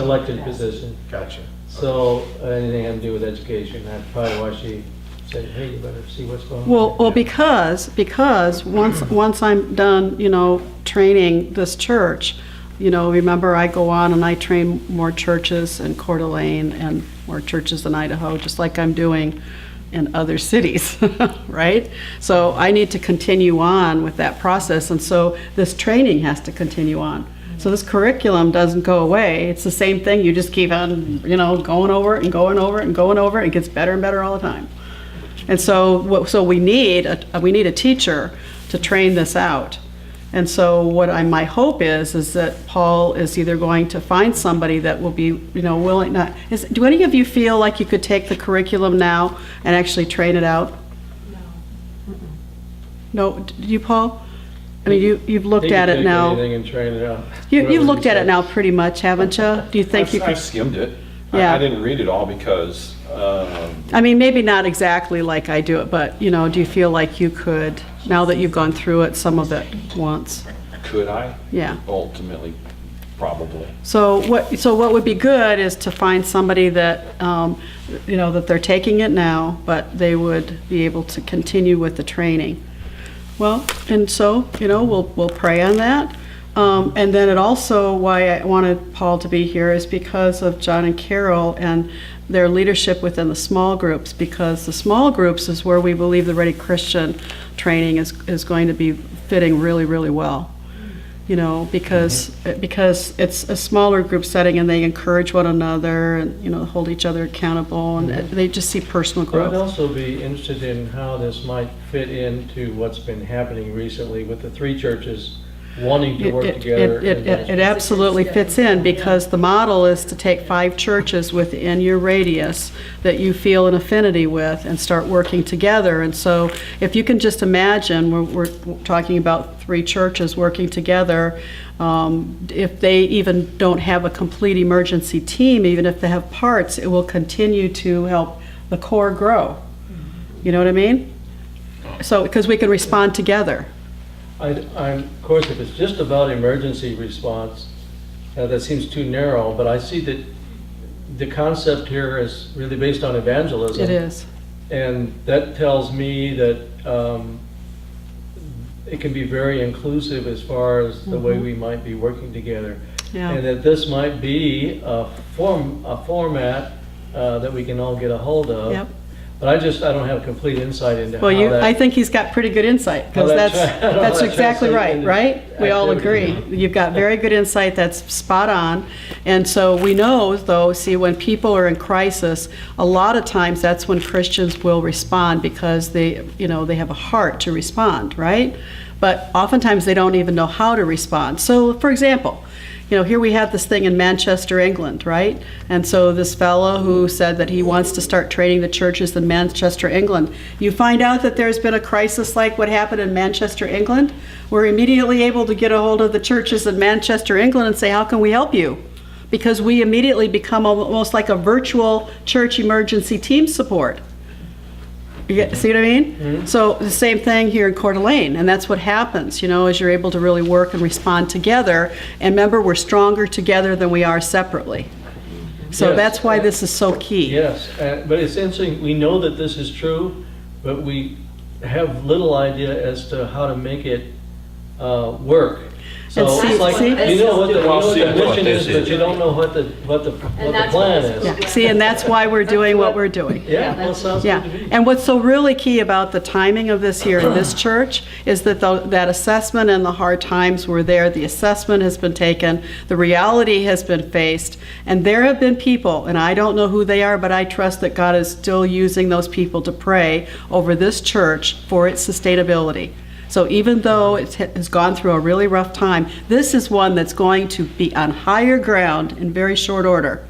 elected position. Gotcha. So anything having to do with education, that's probably why she said, hey, you better see what's going on. Well, because once I'm done, training this church, remember I go on and I train more churches in Coeur d'Alene and more churches in Idaho, just like I'm doing in other cities, right? So I need to continue on with that process, and so this training has to continue on. So this curriculum doesn't go away. It's the same thing. You just keep on, going over it and going over it and going over it. It gets better and better all the time. And so we need a teacher to train this out. And so my hope is that Paul is either going to find somebody that will be, willing. Do any of you feel like you could take the curriculum now and actually train it out? No. No, do you, Paul? I mean, you've looked at it now. Anything and train it out. You've looked at it now pretty much, haven't you? Do you think you could? I skimmed it. Yeah. I didn't read it all because. I mean, maybe not exactly like I do it, but, do you feel like you could, now that you've gone through it, some of it once? Could I? Yeah. Ultimately, probably. So what would be good is to find somebody that, that they're taking it now, but they would be able to continue with the training. Well, and so, we'll pray on that. And then it also, why I wanted Paul to be here is because of John and Carol and their leadership within the small groups, because the small groups is where we believe the Ready Christian training is going to be fitting really, really well. Because it's a smaller group setting and they encourage one another and, hold each other accountable, and they just see personal I'd growth. also be interested in how this might fit into what's been happening recently with the three churches wanting to work together. It absolutely fits in, because the model is to take 5 churches within your radius that you feel an affinity with and start working together. And so if you can just imagine, we're talking about 3 churches working together. If they even don't have a complete emergency team, even if they have parts, it will continue to help the core grow. You know what I mean? So, because we can respond together. Of course, if it's just about emergency response, that seems too narrow, but I see that the concept here is really based on evangelism. It is. And that tells me that it can be very inclusive as far as the way we might be working together. Yeah. And that this might be a format that we can all get a hold of. Yep. But I don't have complete insight into Well, how that... I think he's got pretty good insight, because How that that's exactly translates right, into right? We all agree. activity. You've got very good insight, that's spot on. And so we know, though, see, when people are in crisis, a lot of times that's when Christians will respond, because they have a heart to respond, right? But oftentimes they don't even know how to respond. So, for example, here we have this thing in Manchester, England, right? And so this fellow who said that he wants to start training the churches in Manchester, England. You find out that there's been a crisis like what happened in Manchester, England. We're immediately able to get a hold of the churches in Manchester, England and say, how can we help you? Because we immediately become almost like a virtual church emergency team support. See what I mean? Mm-hmm. So the same thing here in Coeur d'Alene, and that's what happens, as you're able to really work and respond together. And remember, we're stronger together than we are separately. So Yes. that's why this is so key. Yes, but it's interesting, we know that this is true, but we have little idea as to how to make it work. So And it's like, see- you know what the mission is, this but you don't know what the plan is. Yeah. See, and that's why we're doing what we're doing. Yeah, well, sounds Yeah, good to me. and what's so really key about the timing of this here in this church is that that assessment and the hard times were there. The assessment has been taken, the reality has been faced, and there have been people, and I don't know who they are, but I trust that God is still using those people to pray over this church for its sustainability. So even though it has gone through a really rough time, this is one that's going to be on higher ground in very short order,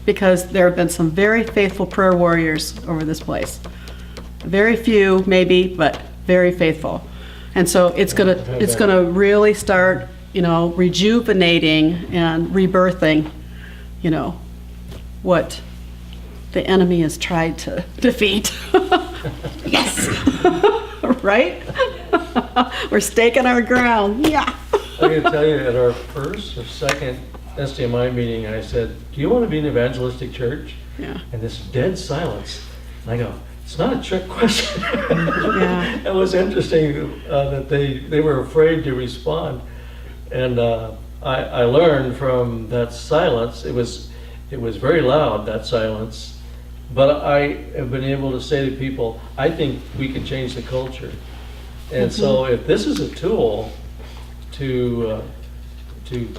because there have been some very faithful prayer warriors over this place. Very few, maybe, but very faithful. And so it's gonna really start, rejuvenating and rebirthing, what the enemy has tried to defeat. Yes. Right? We're staking our ground. Yeah. I'm going to tell you, at our first or second SDMI meeting, and I said, do you want to be an evangelistic church? Yeah. And this dead silence. And I go, it's not a trick question. Yeah. It was interesting that they were afraid to respond. And I learned from that silence, it was very loud, that silence, but I have been able to say to people, I think we can change the culture. And so if this is a tool to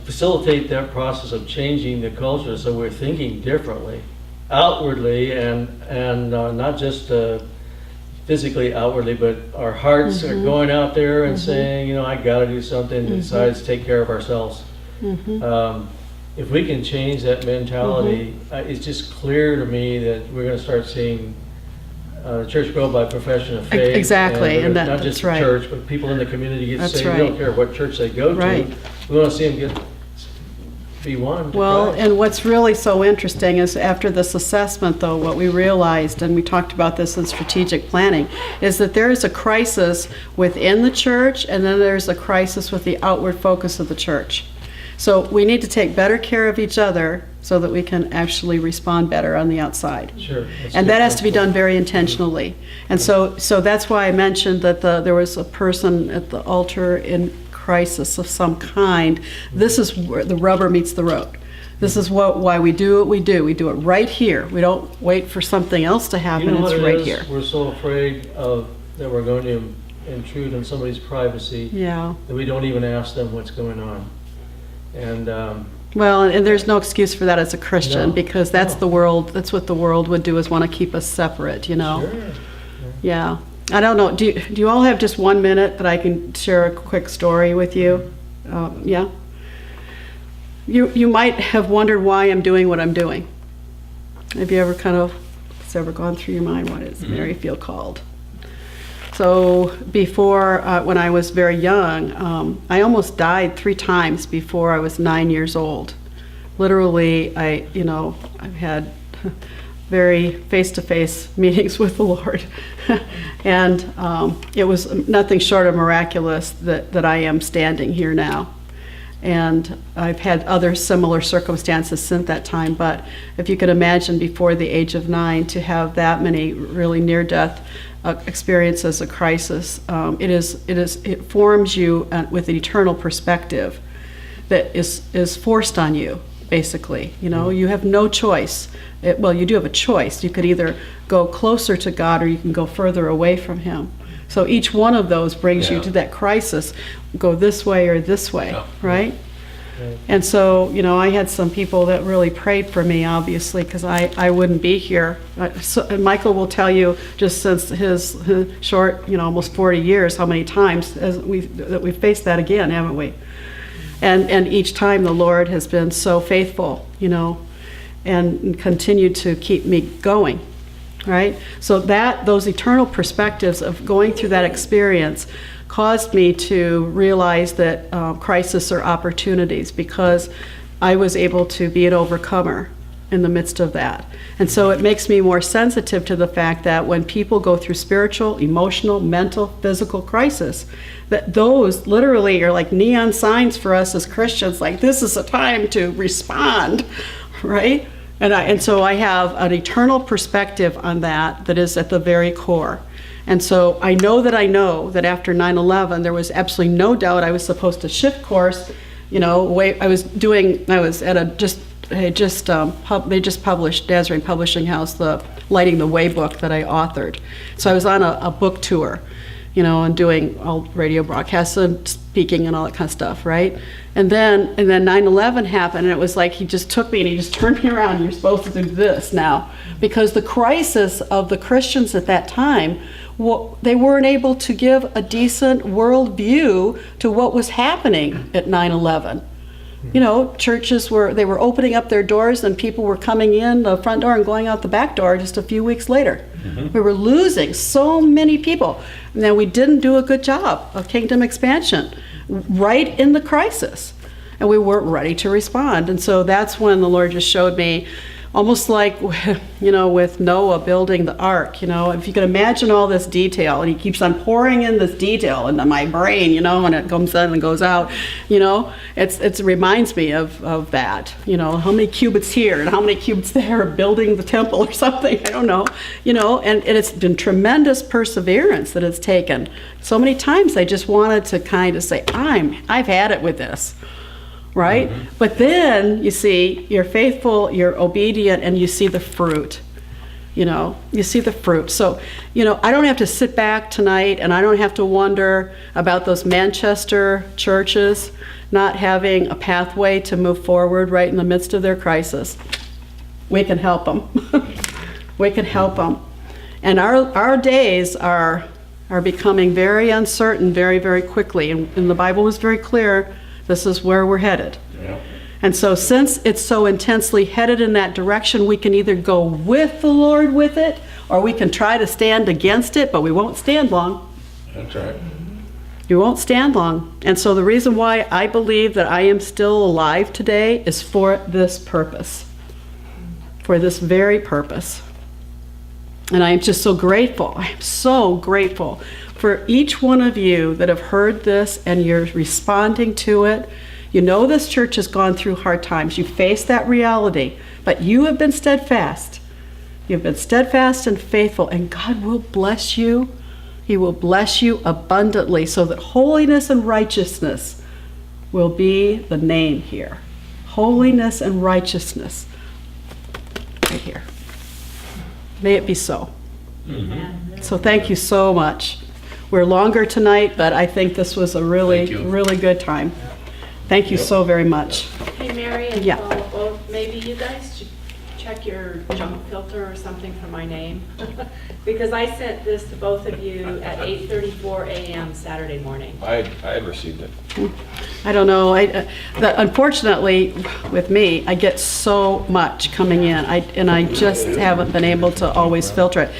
facilitate that process of changing the culture, so we're thinking differently, outwardly, and not just physically outwardly, but our hearts are going out there and saying, you know, I got to do something besides take care of ourselves. If we can change that mentality, it's just clear to me that we're going to start seeing the church grow by profession of faith. Exactly, and not that's just the right. church, but people in the community get That's saved. right. We don't care what church they go to. Right. We want to see them be one. to Well, Christ. and what's really so interesting is after this assessment, though, what we realized, and we talked about this in strategic planning, is that there is a crisis within the church, and then there's a crisis with the outward focus of the church. So we need to take better care of each other so that we can actually respond better on the outside. Sure. That's And good. that has to be done very intentionally. And so that's why I mentioned that there was a person at the altar in crisis of some kind. This is where the rubber meets the road. This is why we do what we do. We do it right here. We don't wait for something else to happen. You know It's what it right is? here. We're so afraid that we're going to intrude on somebody's privacy Yeah. that we don't even ask them what's going on. And Well, and there's no excuse for that as a Christian, No. because that's No. the world. That's what the world would do, is want to keep us separate. You know. sure. Yeah. I don't know. Do you all have just 1 minute that I can share a quick story with you? Yeah. You might have wondered why I'm doing what I'm doing. Have you ever it's ever gone through your mind, what is Maryfield called? So before, when I was very young, I almost died 3 times before I was 9 years old. Literally, I've had very face-to-face meetings with the Lord. And it was nothing short of miraculous that I am standing here now. And I've had other similar circumstances since that time, but if you could imagine before the age of 9 to have that many really near-death experiences, a crisis, it forms you with an eternal perspective that is forced on you, basically. You know, you have no choice. Well, you do have a choice. You could either go closer to God or you can go further away from Him. So each one of those brings you to that crisis, go this way or this way, right? And so, I had some people that really prayed for me, obviously, because I wouldn't be here. And Michael will tell you, just since his short, almost 40 years, how many times that we've faced that again, haven't we? And each time the Lord has been so faithful, and continued to keep me going. Right? So those eternal perspectives of going through that experience caused me to realize that crises are opportunities, because I was able to be an overcomer in the midst of that. And so it makes me more sensitive to the fact that when people go through spiritual, emotional, mental, physical crisis, that those literally are like neon signs for us as Christians, like this is a time to respond, right? And so I have an eternal perspective on that is at the very core. And so I know that after 9/11, there was absolutely no doubt I was supposed to shift course. They just published, Nazarene Publishing House, the Lighting the Way book that I authored. So I was on a book tour, and doing all radio broadcasts and speaking and all that kind of stuff, right? And then 9/11 happened, and it was like he just took me and he just turned me around, and you're supposed to do this now. Because the crisis of the Christians at that time, they weren't able to give a decent world view to what was happening at 9/11. Churches they were opening up their doors, and people were coming in the front door and going out the back door just a few weeks later. We were losing so many people. And then we didn't do a good job of kingdom expansion right in the crisis. And we weren't ready to respond. And so that's when the Lord just showed me, almost like, with Noah building the ark, if you can imagine all this detail, and he keeps on pouring in this detail into my brain, and it comes in and goes out, it reminds me of that, how many cubits here and how many cubits there, building the temple or something, I don't know, and it's been tremendous perseverance that it's taken. So many times I just wanted to kind of say, I've had it with this. Right? Mm-hmm. But then, you see, you're faithful, you're obedient, and you see the fruit. You see the fruit. So, I don't have to sit back tonight, and I don't have to wonder about those Manchester churches not having a pathway to move forward right in the midst of their crisis. We can help them. We can help them. And our days are becoming very uncertain very, very quickly. And the Bible was very clear. This is where we're headed. Yeah. And so since it's so intensely headed in that direction, we can either go with the Lord with it, or we can try to stand against it, but we won't stand long. That's right. You won't stand long. And so the reason why I believe that I am still alive today is for this purpose. For this very purpose. And I am just so grateful. I am so grateful for each one of you that have heard this and you're responding to it. This church has gone through hard times. You face that reality, but you have been steadfast. You've been steadfast and faithful, and God will bless you. He will bless you abundantly so that holiness and righteousness will be the name here. Holiness and righteousness. Right here. May it be so. Mm-hmm. So thank you so much. We're longer tonight, but I think this was a really, really good time. Thank you so very much. Hey, Mary and Yeah. Paul, both, maybe you guys should check your junk filter or something for my name. Because I sent this to both of you at 8:34 a.m. Saturday morning. I had received it. I don't know. Unfortunately, with me, I get so much coming in, and I just haven't been able to always filter it.